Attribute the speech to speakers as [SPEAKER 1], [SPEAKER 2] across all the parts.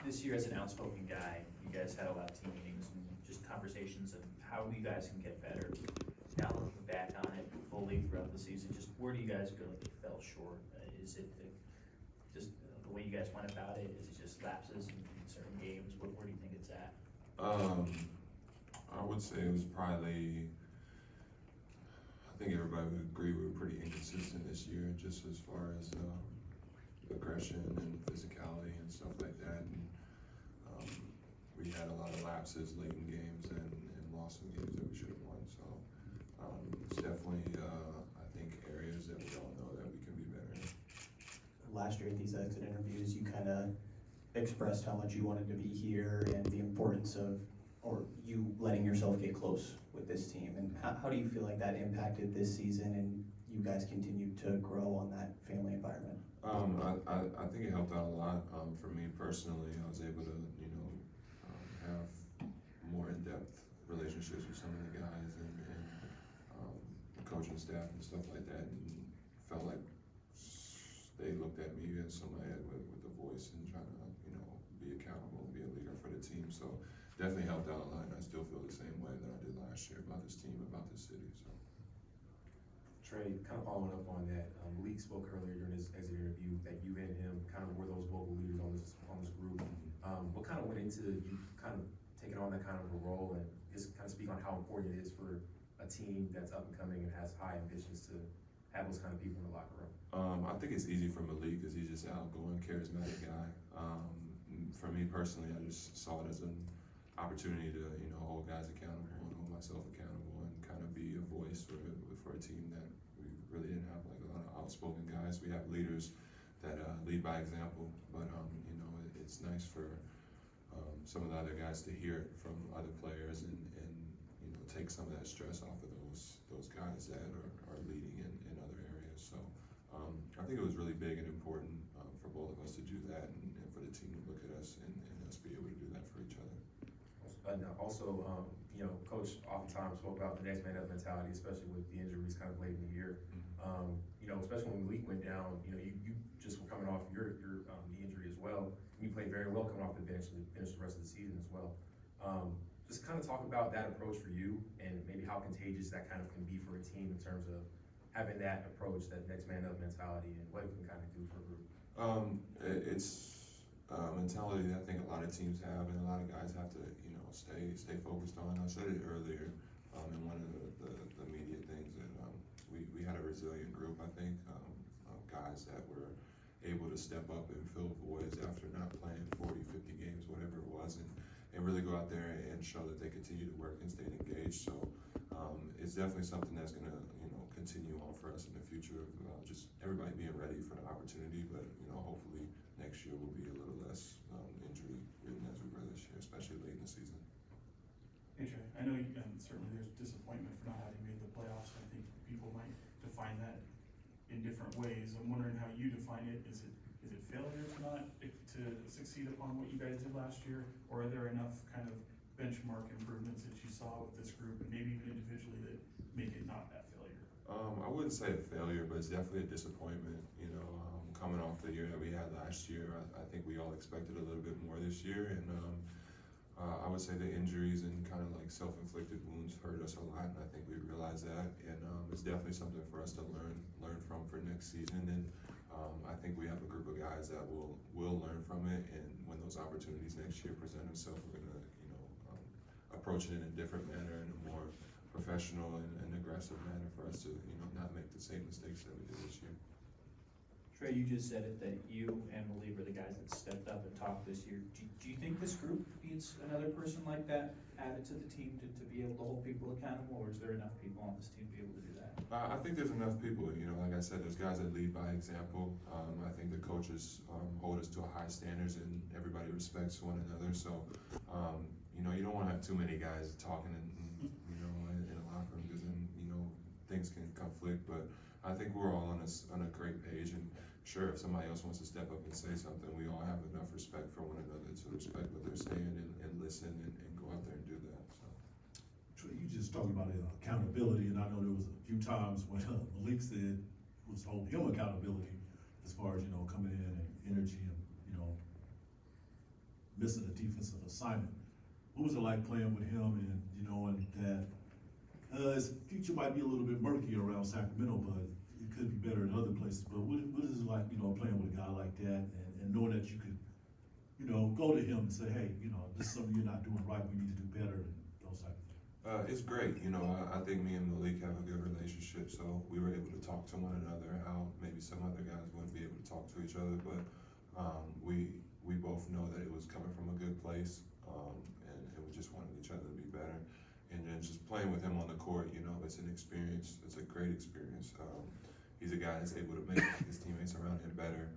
[SPEAKER 1] this year as an outspoken guy, you guys had a lot of team meetings and just conversations of how you guys can get better. Now looking back on it fully throughout the season, just where do you guys feel like you fell short? Is it just the way you guys went about it? Is it just lapses in certain games? Where do you think it's at?
[SPEAKER 2] I would say it was probably, I think everybody would agree we were pretty inconsistent this year, just as far as aggression and physicality and stuff like that. And we had a lot of lapses late in games and lost some games that we should have won. So it's definitely, I think, areas that we all know that we can be better in.
[SPEAKER 3] Last year at these exit interviews, you kind of expressed how much you wanted to be here and the importance of, or you letting yourself get close with this team. And how do you feel like that impacted this season and you guys continued to grow on that family environment?
[SPEAKER 2] I think it helped out a lot. For me personally, I was able to, have more in-depth relationships with some of the guys and the coaching staff and stuff like that, and felt like they looked at me as somebody with a voice and trying to, be accountable, be a leader for the team. So definitely helped out a lot, and I still feel the same way that I did last year about this team, about this city. So.
[SPEAKER 4] Trey, kind of following up on that, Malik spoke earlier during his exit interview that you and him kind of were those vocal leaders on this group. What kind of went into you kind of taking on that kind of a role, and just kind of speak on how important it is for a team that's up and coming and has high ambitions to have those kind of people in the locker room?
[SPEAKER 2] I think it's easy for Malik because he's just an outgoing, charismatic guy. For me personally, I just saw it as an opportunity to, hold guys accountable and hold myself accountable and kind of be a voice for a team that we really didn't have like a lot of outspoken guys. We have leaders that lead by example, but it's nice for some of the other guys to hear it from other players and take some of that stress off of those guys that are leading in other areas. So I think it was really big and important for both of us to do that and for the team to look at us and us be able to do that for each other.
[SPEAKER 4] Also, Coach oftentimes spoke about the next man up mentality, especially with the injuries kind of late in the year. Especially when Malik went down, you just were coming off your knee injury as well. You played very well coming off the bench and finished the rest of the season as well. Just kind of talk about that approach for you and maybe how contagious that kind of can be for a team in terms of having that approach, that next man up mentality, and what it can kind of do for a group.
[SPEAKER 2] It's a mentality that I think a lot of teams have, and a lot of guys have to, stay focused on. I said it earlier in one of the media things that we had a resilient group. I think of guys that were able to step up and fill voids after not playing 40, 50 games, whatever it was, and really go out there and show that they continue to work and stay engaged. So it's definitely something that's going to, continue on for us in the future. Just everybody being ready for the opportunity, but hopefully next year will be a little less injury ridden as we were this year, especially late in the season.
[SPEAKER 5] Hey Trey, I know certainly there's disappointment for not having made the playoffs. I think people might define that in different ways. I'm wondering how you define it. Is it failure to succeed upon what you guys did last year, or are there enough kind of benchmark improvements that you saw with this group and maybe even individually that make it not that failure?
[SPEAKER 2] I wouldn't say a failure, but it's definitely a disappointment. Coming off the year that we had last year, I think we all expected a little bit more this year, and I would say the injuries and kind of like self-inflicted wounds hurt us a lot, and I think we realized that, and it's definitely something for us to learn from for next season. And I think we have a group of guys that will learn from it, and when those opportunities next year present themselves, we're gonna approach it in a different manner, in a more professional and aggressive manner for us to not make the same mistakes that we did this year.
[SPEAKER 1] Trey, you just said it that you and Malik were the guys that stepped up and talked this year. Do you think this group needs another person like that added to the team to be able to hold people accountable, or is there enough people on this team to be able to do that?
[SPEAKER 2] I think there's enough people. Like I said, there's guys that lead by example. I think the coaches hold us to a high standards, and everybody respects one another. So, you don't want to have too many guys talking in a locker room, because then things can conflict. But I think we're all on a great page, and sure, if somebody else wants to step up and say something, we all have enough respect for one another to respect what they're saying and listen and go out there and do that. So.
[SPEAKER 6] Trey, you just talking about accountability, and I know there was a few times when Malik said was holding him accountability as far as coming in and energy and missing a defensive assignment. What was it like playing with him and, you know, and that, his future might be a little bit murky around Sacramento, but it could be better in other places. But what is it like, you know, playing with a guy like that and knowing that you could, you know, go to him and say, hey, you know, this is something you're not doing right, we need to do better, and those type of things?
[SPEAKER 2] It's great, you know, I think me and Malik have a good relationship, so we were able to talk to one another, how maybe some other guys wouldn't be able to talk to each other, but, we both know that it was coming from a good place, and we just wanted each other to be better. And then just playing with him on the court, you know, it's an experience, it's a great experience. He's a guy that's able to make his teammates around him better,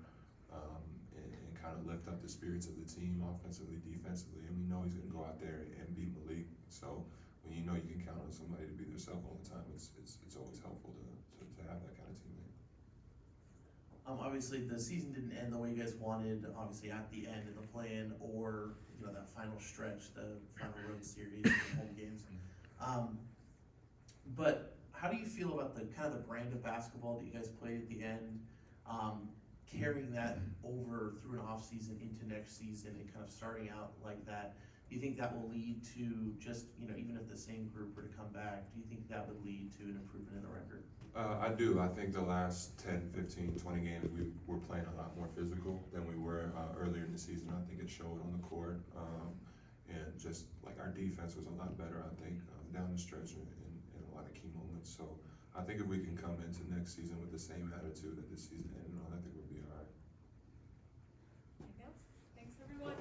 [SPEAKER 2] and kind of lift up the spirits of the team offensively, defensively, and we know he's gonna go out there and beat Malik, so when you know you can count on somebody to be themselves all the time, it's always helpful to have that kind of teammate.
[SPEAKER 7] Obviously, the season didn't end the way you guys wanted, obviously at the end of the plan, or, you know, that final stretch, the final road series, the home games. But how do you feel about the kind of the brand of basketball that you guys played at the end, carrying that over through an off season into next season and kind of starting out like that? Do you think that will lead to just, you know, even if the same group were to come back, do you think that would lead to an improvement in the record?
[SPEAKER 2] I do. I think the last 10, 15, 20 games, we were playing a lot more physical than we were earlier in the season. I think it showed on the court. And just like our defense was a lot better, I think, down the stretch in a lot of key moments. So I think if we can come into next season with the same attitude that this season ended on, I think we'll be all right.
[SPEAKER 8] Anything else? Thanks, everyone.